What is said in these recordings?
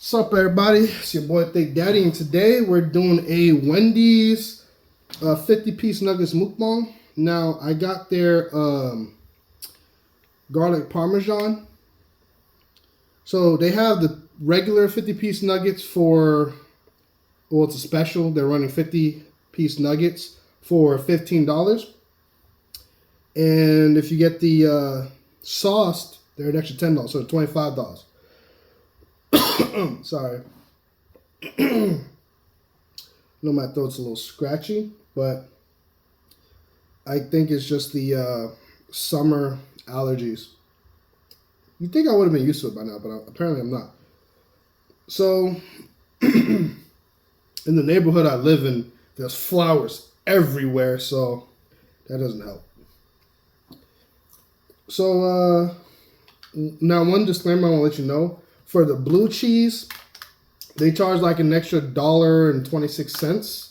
What's up, everybody? It's your boy Thick Daddy, and today we're doing a Wendy's 50-piece nuggets mukbang. Now, I got their garlic parmesan. So they have the regular 50-piece nuggets for, well, it's a special. They're running 50-piece nuggets for $15. And if you get the sauced, they're an extra $10, so $25. Sorry. I know my throat's a little scratchy, but I think it's just the summer allergies. You'd think I would have been used to it by now, but apparently I'm not. So, in the neighborhood I live in, there's flowers everywhere, so that doesn't help. So, now one disclaimer I want to let you know. For the blue cheese, they charge like an extra $1.26.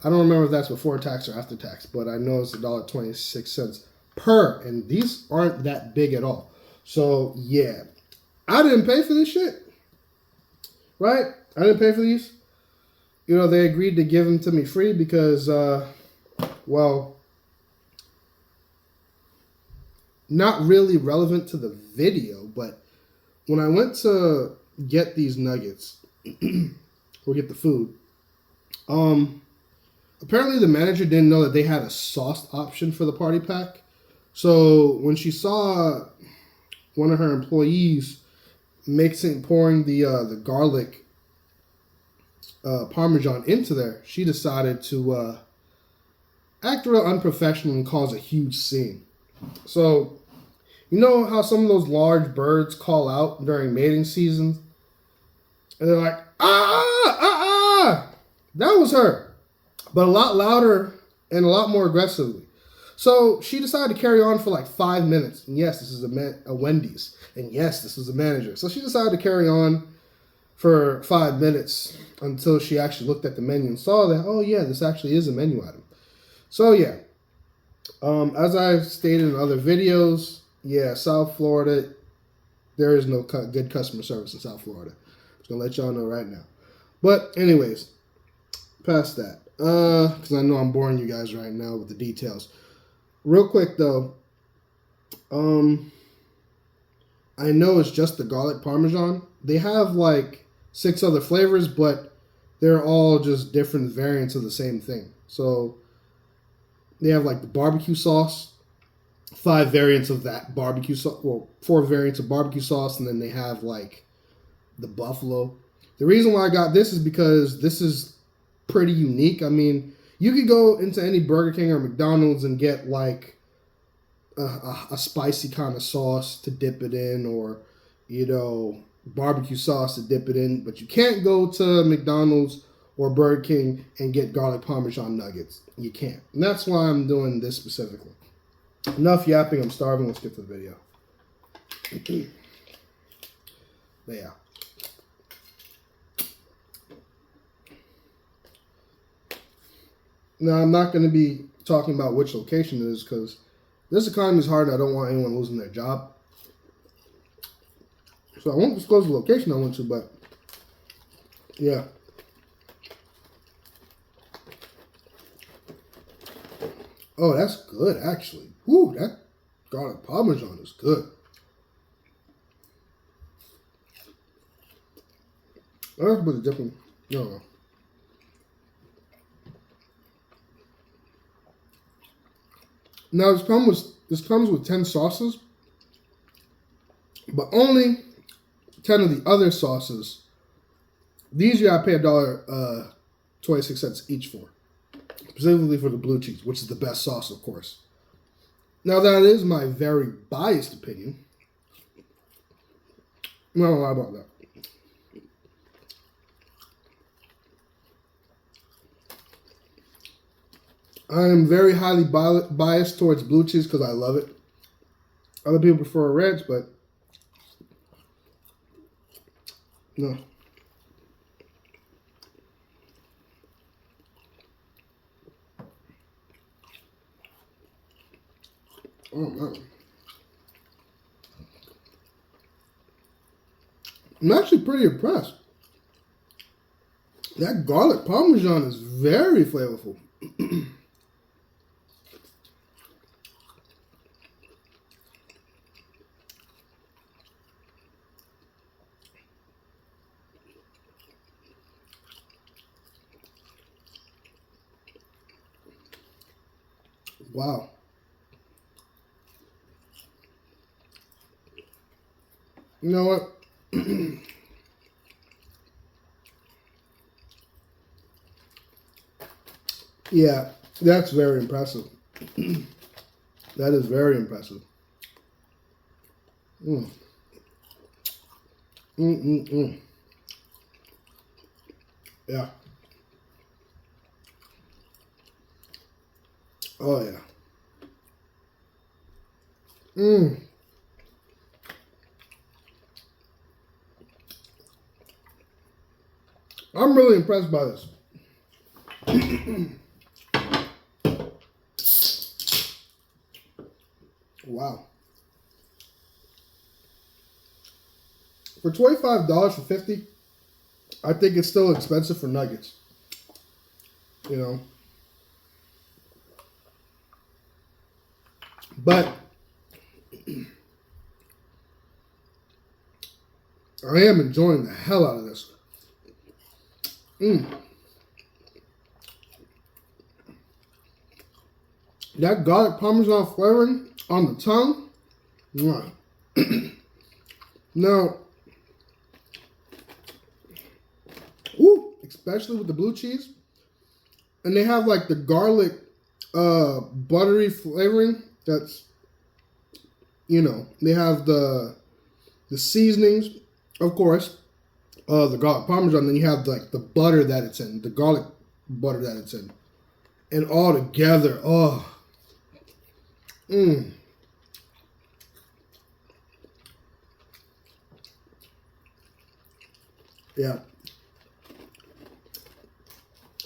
I don't remember if that's before tax or after tax, but I know it's $1.26 per, and these aren't that big at all. So yeah, I didn't pay for this shit, right? I didn't pay for these. You know, they agreed to give them to me free because, well, not really relevant to the video, but when I went to get these nuggets or get the food, apparently the manager didn't know that they had a sauce option for the party pack. So when she saw one of her employees pouring the garlic parmesan into there, she decided to act real unprofessional and cause a huge scene. So, you know how some of those large birds call out during mating season? And they're like, ah. That was her. But a lot louder and a lot more aggressively. So she decided to carry on for like 5 minutes. And yes, this is a Wendy's. And yes, this was a manager. So she decided to carry on for 5 minutes until she actually looked at the menu and saw that, oh yeah, this actually is a menu item. So yeah, as I've stated in other videos, yeah, South Florida, there is no good customer service in South Florida. I'm just going to let y'all know right now. But anyways, past that, because I know I'm boring you guys right now with the details. Real quick, though, I know it's just the garlic parmesan. They have like 6 other flavors, but they're all just different variants of the same thing. So they have like the barbecue sauce, 5 variants of that barbecue sauce, well, 4 variants of barbecue sauce, and then they have like the buffalo. The reason why I got this is because this is pretty unique. I mean, you could go into any Burger King or McDonald's and get like a spicy kind of sauce to dip it in, or, you know, barbecue sauce to dip it in, but you can't go to McDonald's or Burger King and get garlic parmesan nuggets. You can't. And that's why I'm doing this specifically. Enough yapping, I'm starving. Let's get to the video. But yeah. Now, I'm not going to be talking about which location it is because this economy is hard and I don't want anyone losing their job. So I won't disclose the location I went to, but yeah. Oh, that's good, actually. Whew, that garlic parmesan is good. I have to put a different, no. Now, this comes with 10 sauces, but only 10 of the other sauces. These you gotta pay $1.26 each for. Specifically for the blue cheese, which is the best sauce, of course. Now, that is my very biased opinion. I'm not gonna lie about that. I am very highly biased towards blue cheese because I love it. Other people prefer reds, but no. Oh, man. I'm actually pretty impressed. That garlic parmesan is very flavorful. Wow. You know what? Yeah, that's very impressive. That is very impressive. Mm. Yeah. Oh, yeah. I'm really impressed by this. Wow. For $25 for 50, I think it's still expensive for nuggets. You know. But I am enjoying the hell out of this. That garlic parmesan flavoring on the tongue. Mwah. Now, especially with the blue cheese. And they have like the garlic buttery flavoring that's, they have the seasonings, of course, the garlic parmesan, then you have like the butter that it's in, the garlic butter that it's in. And all together, Yeah.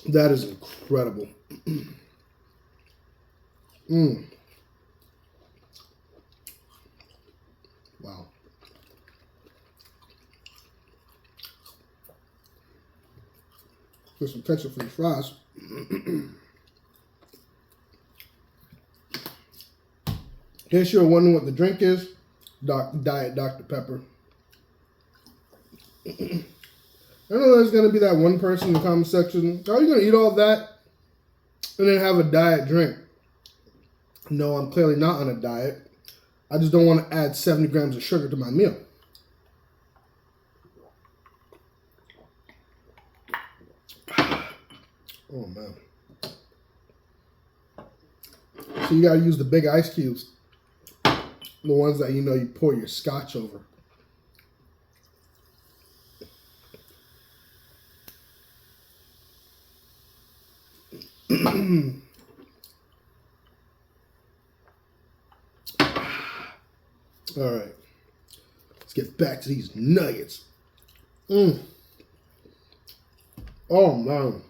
That is incredible. Wow. Get some ketchup for the fries. In case you're wondering what the drink is, Diet Dr. Pepper. I know there's going to be that one person in the comment section, are you going to eat all that and then have a diet drink? No, I'm clearly not on a diet. I just don't want to add 70 grams of sugar to my meal. Oh, man. So you got to use the big ice cubes. The ones that, you pour your scotch over. All right. Let's get back to these nuggets. Oh, man.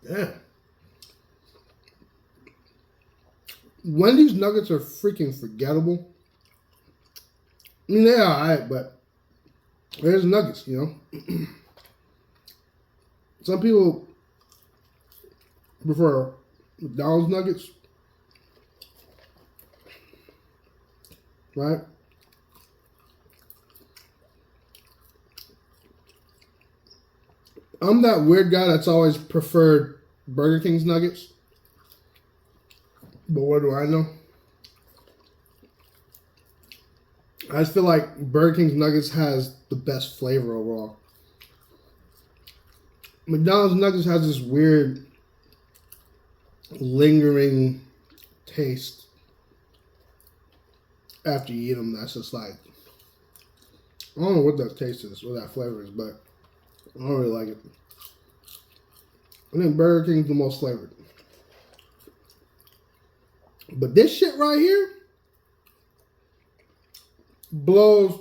Yeah. Wendy's nuggets are freaking forgettable. I mean, they're alright, but there's nuggets, Some people prefer McDonald's nuggets, right? I'm that weird guy that's always preferred Burger King's nuggets. But what do I know? I just feel like Burger King's nuggets has the best flavor overall. McDonald's nuggets has this weird lingering taste after you eat them. That's just like, I don't know what that taste is, what that flavor is, but I don't really like it. I think Burger King's the most flavored. But this shit right here blows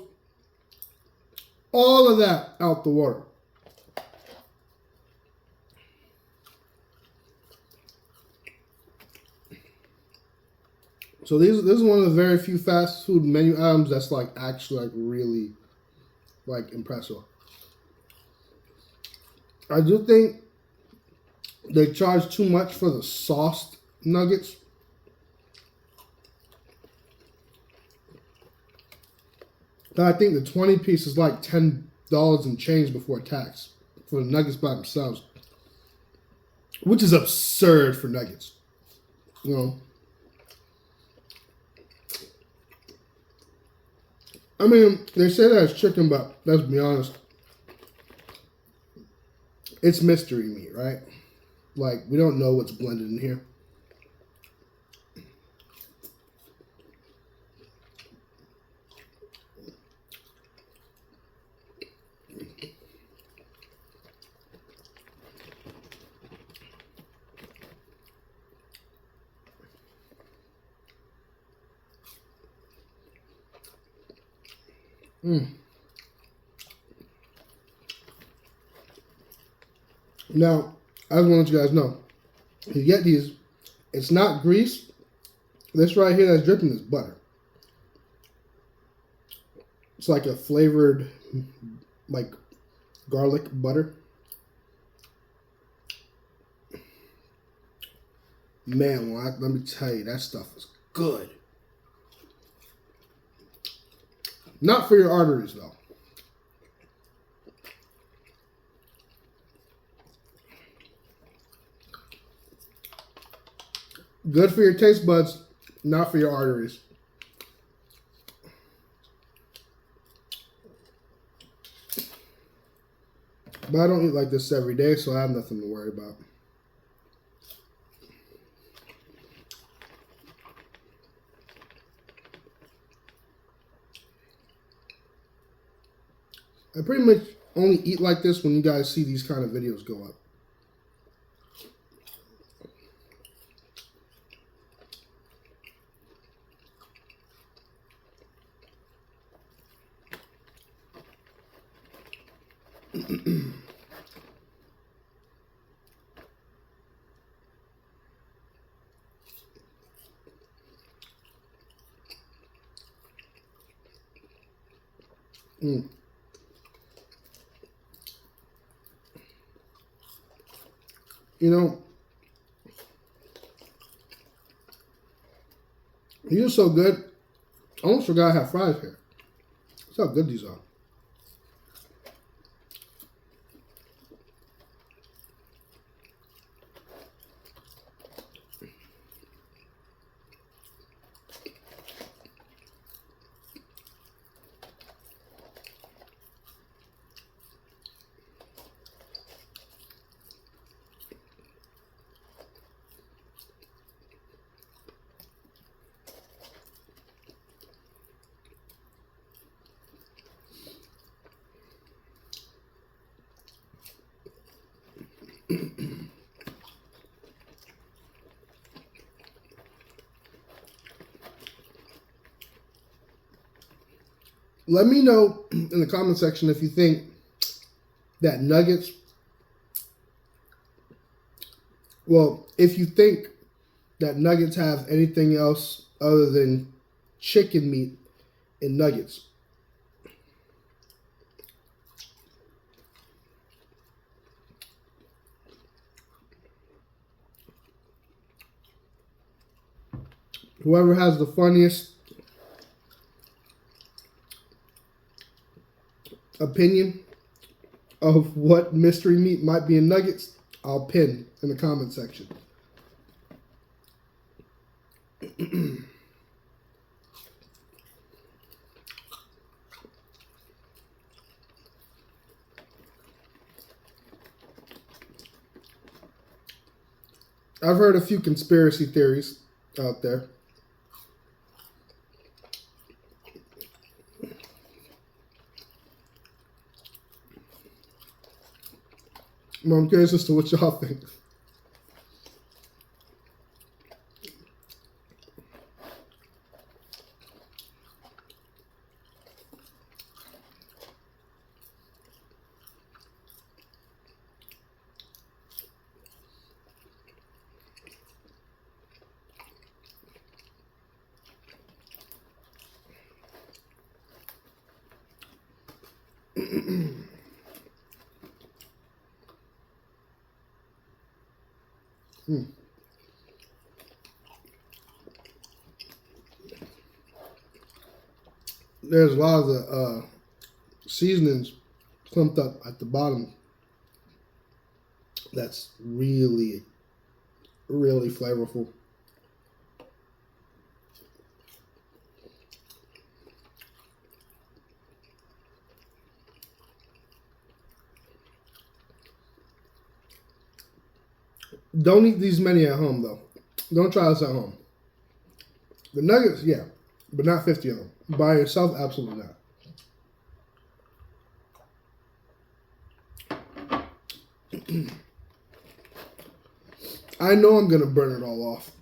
all of that out the water. So this is one of the very few fast food menu items that's like actually like really like impressive. I do think they charge too much for the sauced nuggets. I think the 20 piece is like $10 and change before tax for the nuggets by themselves, which is absurd for nuggets. You know, I mean, they say that it's chicken, but let's be honest, it's mystery meat, right? Like, we don't know what's blended in here. Now, I just want to let you guys know, if you get these, it's not grease. This right here that's dripping is butter. It's like a flavored, like, garlic butter. Man, let me tell you, that stuff is good. Not for your arteries, though. Good for your taste buds, not for your arteries. But I don't eat like this every day, so I have nothing to worry about. I pretty much only eat like this when you guys see these kind of videos go up. You know, these are so good. I almost forgot I have fries here. That's how good these are. Let me know in the comment section if you think that nuggets, well, if you think that nuggets have anything else other than chicken meat in nuggets. Whoever has the funniest opinion of what mystery meat might be in nuggets, I'll pin in the comment section. I've heard a few conspiracy theories out there. Well, I'm curious as to what y'all think. There's a lot of the seasonings clumped up at the bottom. That's really, really flavorful. Don't eat these many at home, though. Don't try this at home. The nuggets, yeah, but not 50 of them. By yourself, absolutely not. I know I'm going to burn it all off.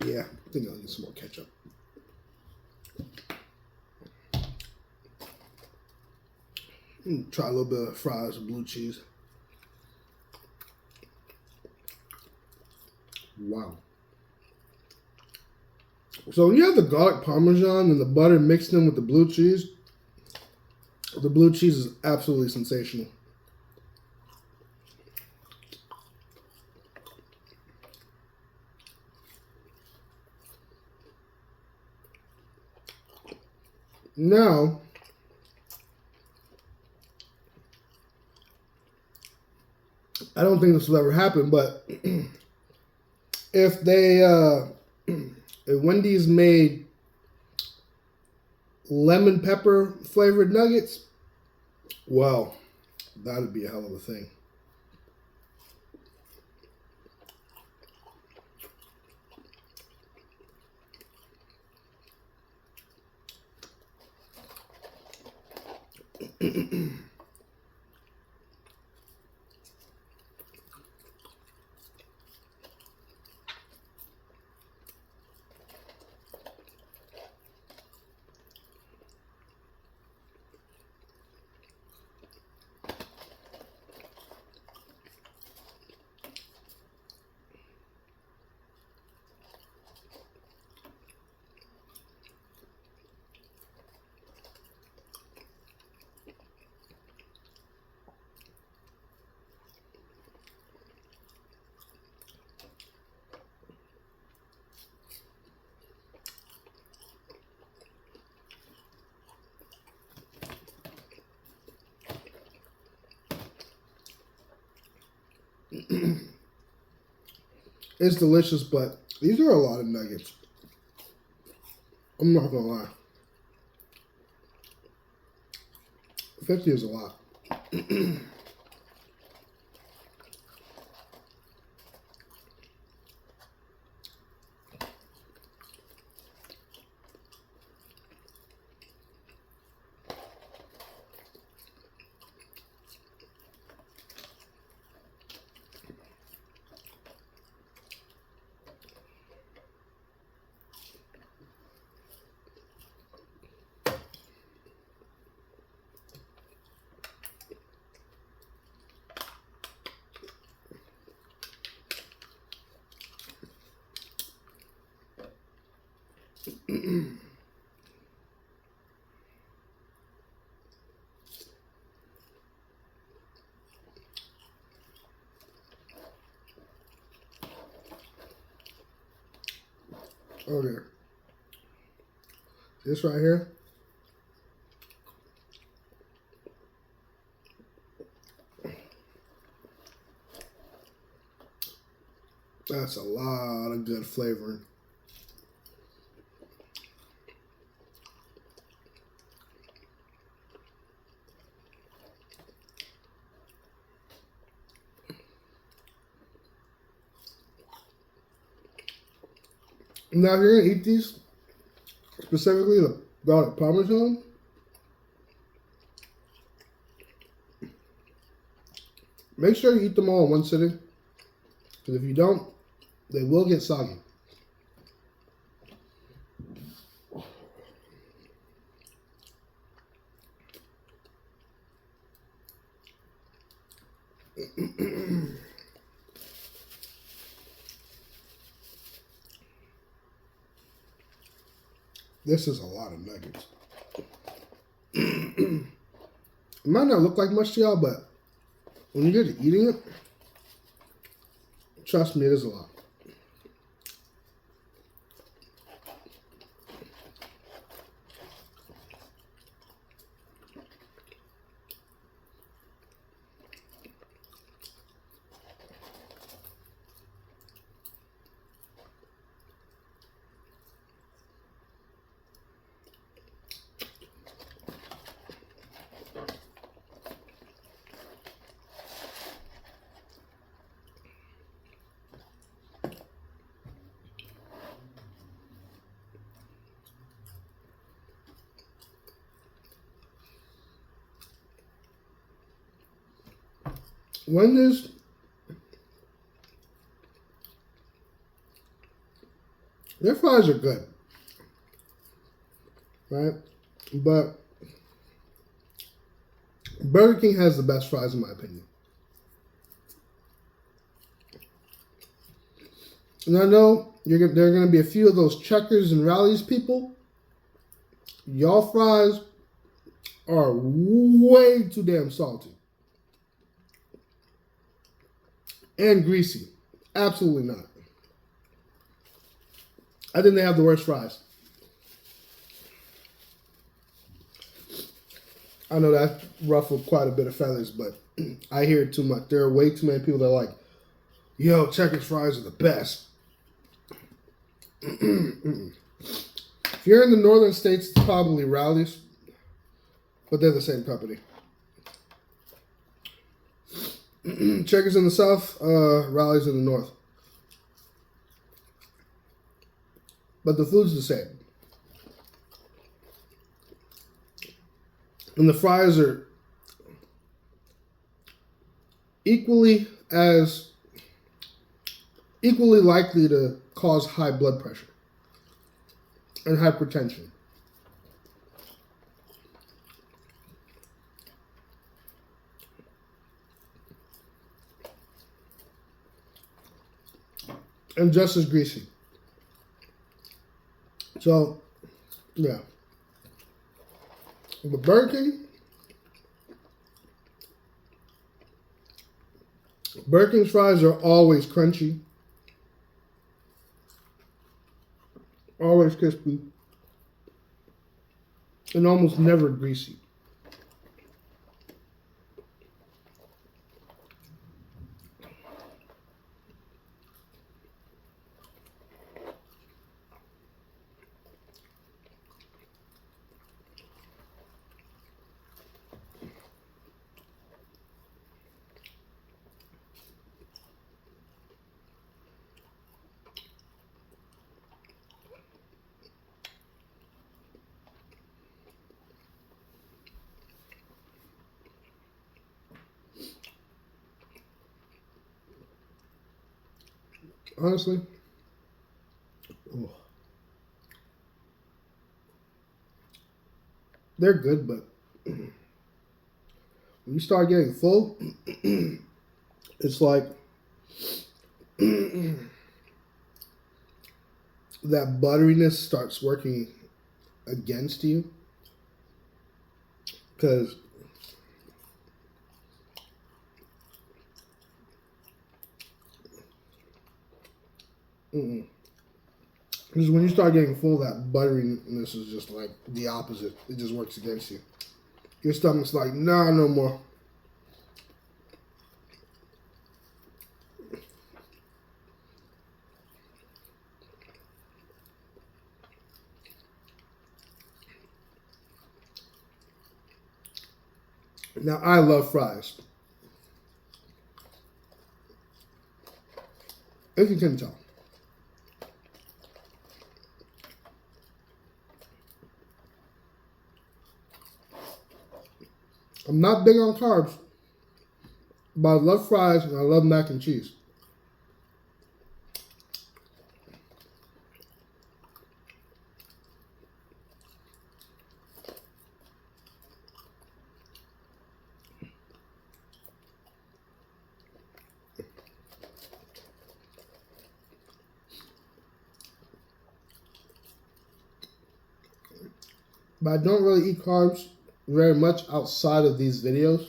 Yeah, I think I'll need some more ketchup. Try a little bit of fries and blue cheese. Wow. So when you have the garlic parmesan and the butter mixed in with the blue cheese is absolutely sensational. Now, I don't think this will ever happen, but if Wendy's made lemon pepper flavored nuggets, well, that'd be a hell of a thing. It's delicious, but these are a lot of nuggets. I'm not gonna lie. 50 is a lot. Okay. This right here. That's a lot of good flavoring. Now, if you're gonna eat these, specifically the garlic parmesan, Make sure you eat them all in one sitting, because if you don't, they will get soggy. This is a lot of nuggets. It might not look like much to y'all, but when you get to eating it, trust me, it is a lot. Wendy's, their fries are good, right? But Burger King has the best fries in my opinion. And I know there are going to be a few of those Checkers and Rallies people. Y'all fries are way too damn salty. And greasy. Absolutely not. I think they have the worst fries. I know that ruffled quite a bit of feathers, but I hear it too much. There are way too many people that are like, yo, Checkers fries are the best. If you're in the northern states, it's probably Rallies, but they're the same company. Checkers in the south, Rallies in the north. But the food's the same. And the fries are equally likely to cause high blood pressure and hypertension. And just as greasy. So, yeah. But Burger King's fries are always crunchy. Always crispy. And almost never greasy. Honestly, they're good, but when you start getting full, it's like that butteriness starts working against you. Because when you start getting full, that butteriness is just like the opposite. It just works against you. Your stomach's like, nah, no more. Now, I love fries. If you can tell. I'm not big on carbs, But I love fries and I love mac and cheese. But I don't really eat carbs very much outside of these videos.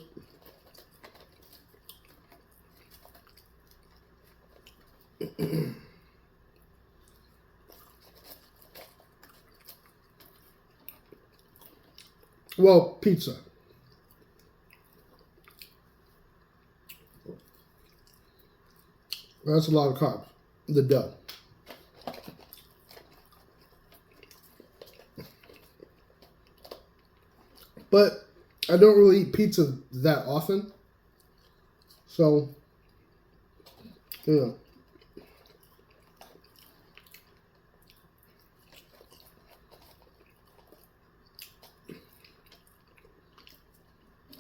Well, pizza. That's a lot of carbs. The dough. But I don't really eat pizza that often. So, you know.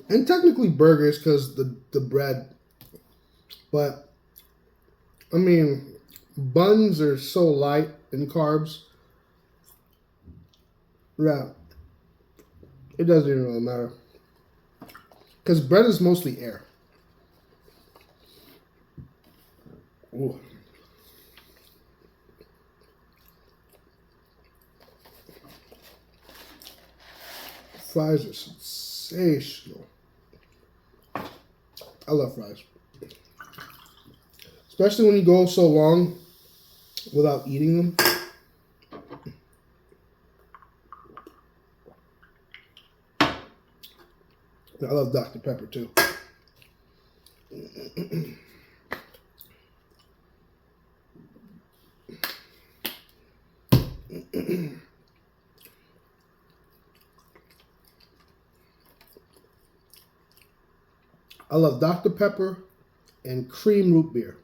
And technically burgers because the bread. But, I mean, buns are so light in carbs that it doesn't even really matter. Because bread is mostly air. Ooh. Fries are sensational. I love fries. Especially when you go so long without eating them. I love Dr. Pepper too. I love Dr. Pepper and cream root beer.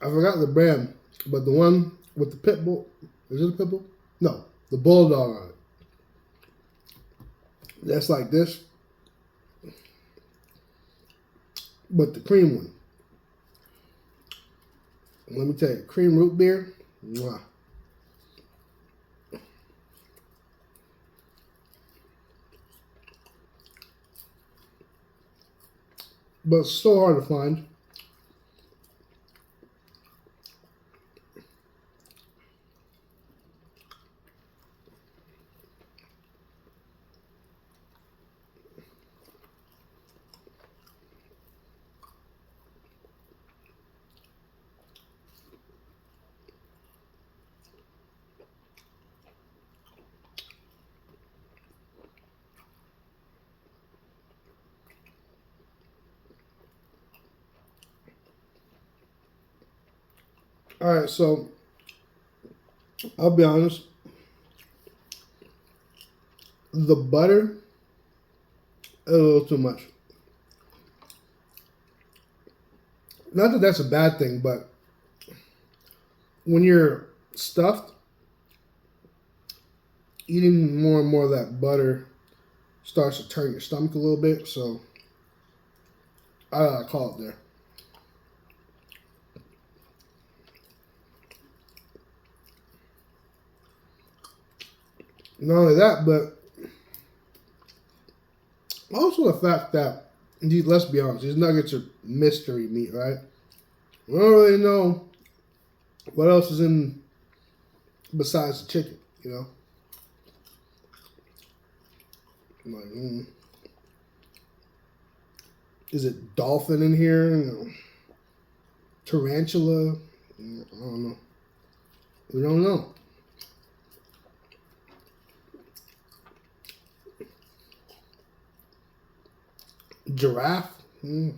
I forgot the brand, but the one with the pit bull, is it a pit bull? No, the bulldog on it. That's like this, but the cream one. Let me tell you, cream root beer, mwah. But it's so hard to find. All right, so I'll be honest. The butter, a little too much. Not that that's a bad thing, but when you're stuffed, eating more and more of that butter starts to turn your stomach a little bit. So I gotta call it there. Not only that, but also the fact that, let's be honest, these nuggets are mystery meat, right? We don't really know what else is in besides the chicken, you know? I'm like, is it dolphin in here? You know, tarantula? I don't know. We don't know. Giraffe? You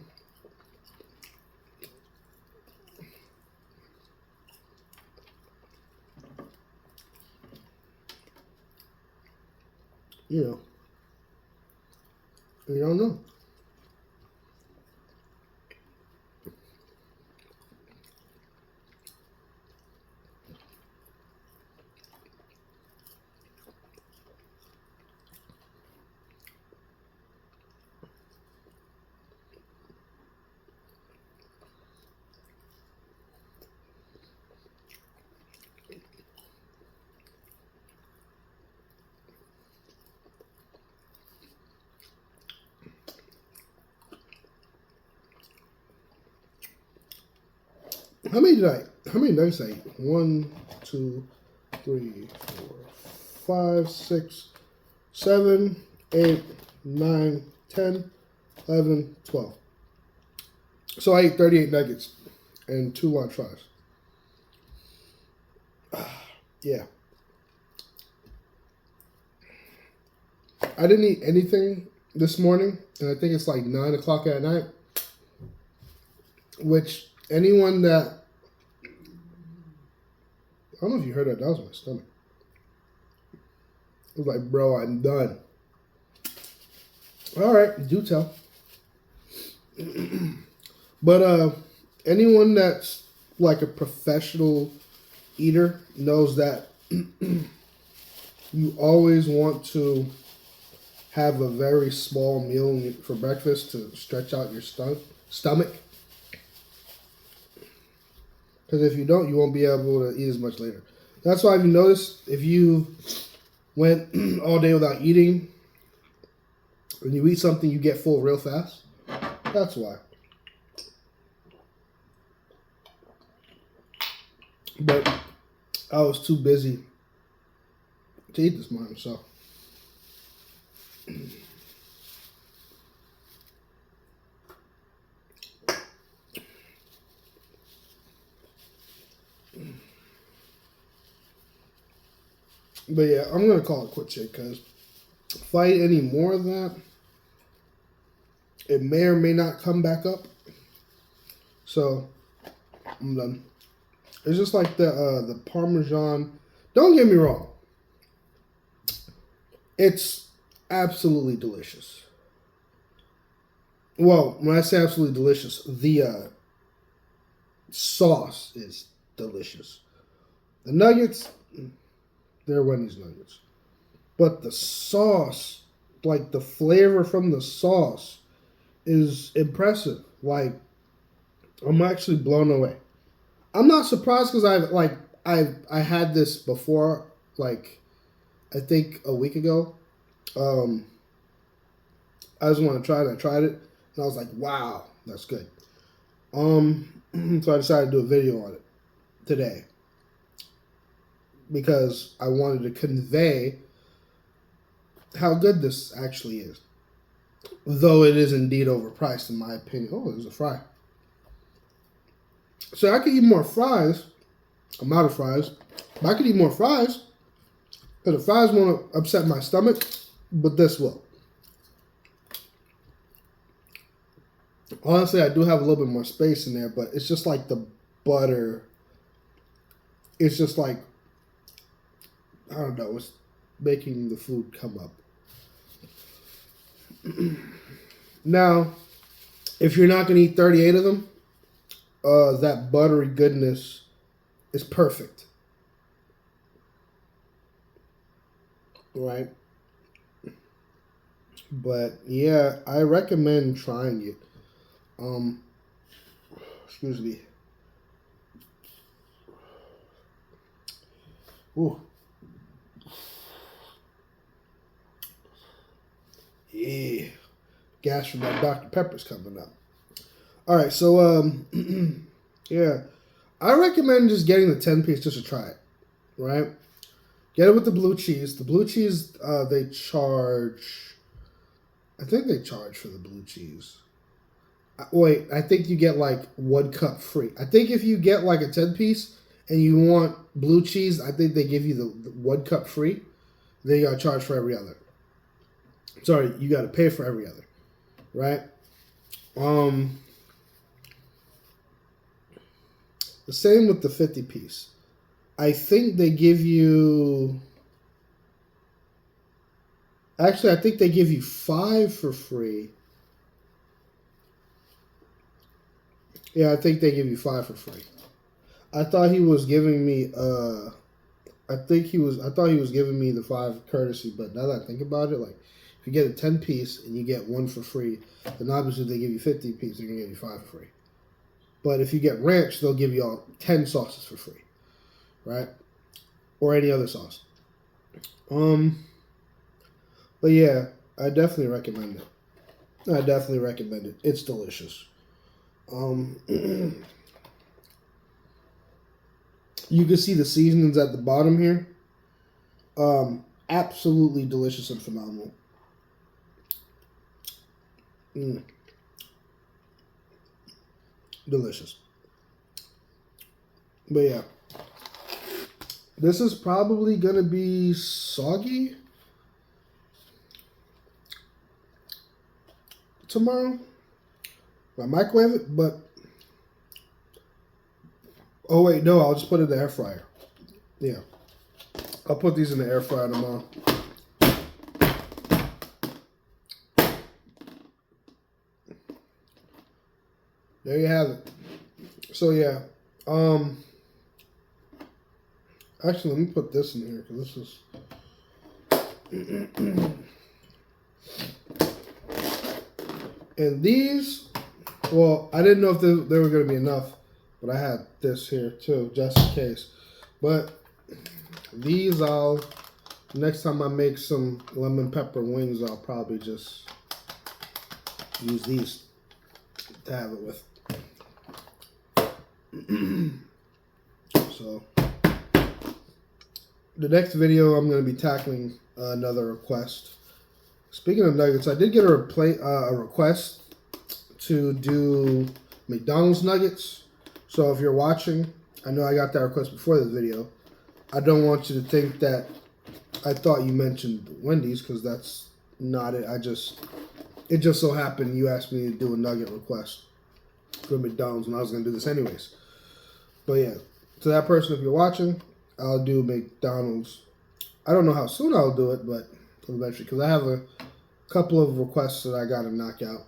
know, we don't know. How many nuggets did I eat? 1, 2, 3, 4, 5, 6, 7, 8, 9, 10, 11, 12. So I ate 38 nuggets and 2 large fries. Yeah. I didn't eat anything this morning, and I think it's like 9 o'clock at night. Which, anyone that... I don't know if you heard that. That was my stomach. I was like, bro, I'm done. All right, do tell. But anyone that's like a professional eater knows that you always want to have a very small meal for breakfast to stretch out your stomach. Because if you don't, you won't be able to eat as much later. That's why, if you notice, if you went all day without eating, when you eat something, you get full real fast. That's why. But I was too busy to eat this morning, so. But yeah, I'm going to call it quits here, because if I eat any more of that, it may or may not come back up. So, I'm done. It's just like the Parmesan. Don't get me wrong. It's absolutely delicious. Well, when I say absolutely delicious, the sauce is delicious. The nuggets, they're Wendy's nuggets. But the sauce, like the flavor from the sauce, is impressive. Like, I'm actually blown away. I'm not surprised, because I had this before, like, I think a week ago. I just want to try it. I tried it, and I was like, wow, that's good. So I decided to do a video on it today, because I wanted to convey how good this actually is. Though it is indeed overpriced, in my opinion. Oh, there's a fry. So I could eat more fries. I'm out of fries. But I could eat more fries, because the fries won't upset my stomach, but this will. Honestly, I do have a little bit more space in there, but it's just like the butter. It's just like, I don't know, it's making the food come up. Now, if you're not going to eat 38 of them, that buttery goodness is perfect. Right? But yeah, I recommend trying it. Excuse me. Ooh. Yeah. Gas from that Dr. Pepper's coming up. All right, so yeah, I recommend just getting the 10-piece just to try it, right? Get it with the blue cheese. The blue cheese, they charge. I think they charge for the blue cheese. Wait, I think you get like 1 cup free. I think if you get like a 10-piece and you want blue cheese, I think they give you the 1 cup free. Then you got to charge for every other. Sorry, you got to pay for every other, right? The same with the 50-piece. I think they give you... Actually, I think they give you 5 for free. Yeah, I think they give you 5 for free. I thought he was giving me I thought he was giving me the 5 courtesy, but now that I think about it, like, if you get a 10-piece and you get 1 for free, then obviously they give you 50-piece, they're gonna give you 5 for free. But if you get ranch, they'll give you all 10 sauces for free, right? Or any other sauce. But yeah, I definitely recommend it. It's delicious. You can see the seasonings at the bottom here. Absolutely delicious and phenomenal. Delicious. But yeah, this is probably gonna be soggy tomorrow. I microwave it, but oh wait, no, I'll just put it in the air fryer. Yeah, I'll put these in the air fryer tomorrow. There you have it. So yeah, actually, let me put this in here because this is. And these, well, I didn't know if they were going to be enough, but I had this here too, just in case. But these next time I make some lemon pepper wings, I'll probably just use these to have it with. So, the next video I'm going to be tackling another request. Speaking of nuggets, I did get a request to do McDonald's nuggets. So if you're watching, I know I got that request before this video. I don't want you to think that I thought you mentioned Wendy's, because that's not it. It just so happened you asked me to do a nugget request for McDonald's, and I was going to do this anyways. But yeah, to that person, if you're watching, I'll do McDonald's. I don't know how soon I'll do it, but eventually, because I have a couple of requests that I got to knock out.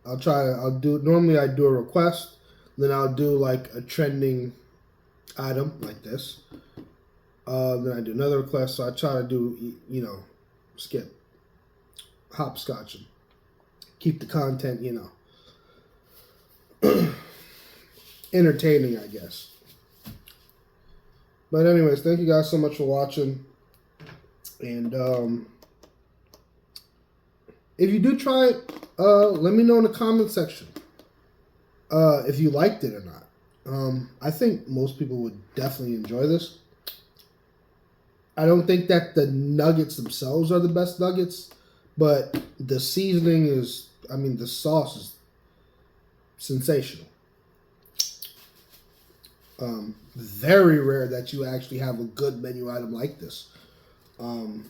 Normally I do a request, then I'll do like a trending item like this. Then I do another request, so I try to do, skip, hopscotch, and keep the content, entertaining, I guess. But anyways, thank you guys so much for watching. And if you do try it, let me know in the comment section if you liked it or not. I think most people would definitely enjoy this. I don't think that the nuggets themselves are the best nuggets, but the seasoning is, the sauce is sensational. Very rare that you actually have a good menu item like this. I'm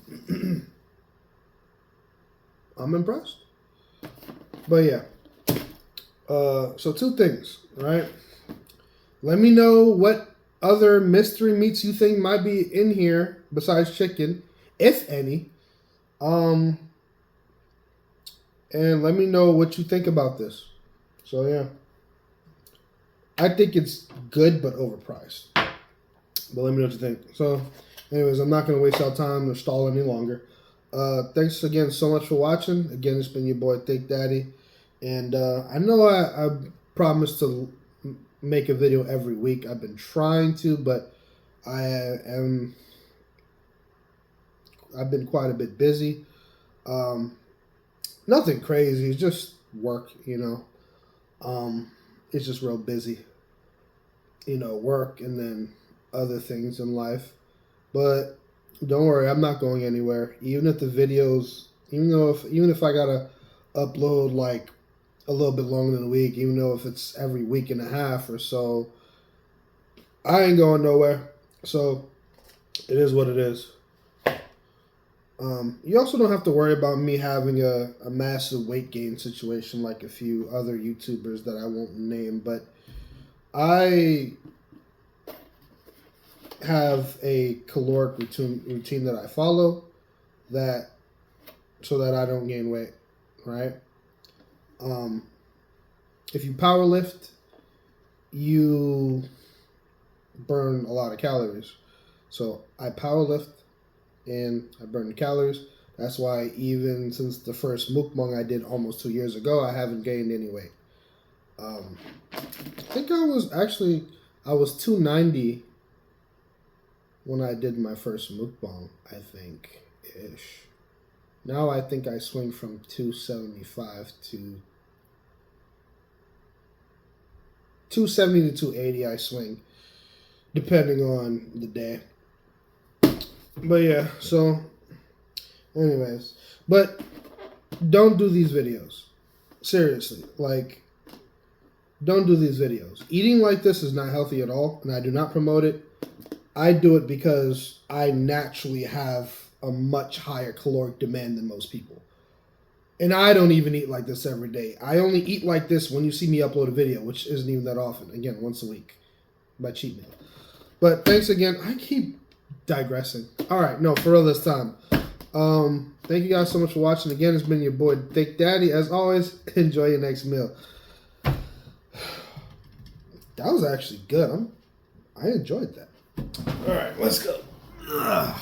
impressed. But yeah. So two things, right? Let me know what other mystery meats you think might be in here besides chicken, if any. And let me know what you think about this. So yeah. I think it's good but overpriced. But let me know what you think. So anyways, I'm not going to waste our time or stall any longer. Thanks again so much for watching. Again, it's been your boy Thick Daddy. And I know I promised to make a video every week. I've been trying to, but I've been quite a bit busy. Nothing crazy. It's just work, It's just real busy. Work and then other things in life. But don't worry, I'm not going anywhere. Even if the videos, even if I gotta upload like a little bit longer than a week, even though if it's every week and a half or so, I ain't going nowhere. So it is what it is. You also don't have to worry about me having a massive weight gain situation like a few other YouTubers that I won't name, but I have a caloric routine that I follow so that I don't gain weight, right? If you power lift, you burn a lot of calories. So I power lift and I burn the calories. That's why even since the first Mukbang I did almost 2 years ago, I haven't gained any weight. I think I was 290 when I did my first Mukbang, I think, ish. Now I think I swing from 275 to 270 to 280 I swing. depending on the day. But yeah, so anyways, but don't do these videos. Seriously, like, don't do these videos. Eating like this is not healthy at all, and I do not promote it. I do it because I naturally have a much higher caloric demand than most people. And I don't even eat like this every day. I only eat like this when you see me upload a video, which isn't even that often. Again, once a week. My cheat meal. But thanks again. I keep digressing. Alright, no, for real this time. Thank you guys so much for watching. Again, it's been your boy, Thick Daddy. As always, enjoy your next meal. That was actually good. I enjoyed that. Alright, let's go. Ugh.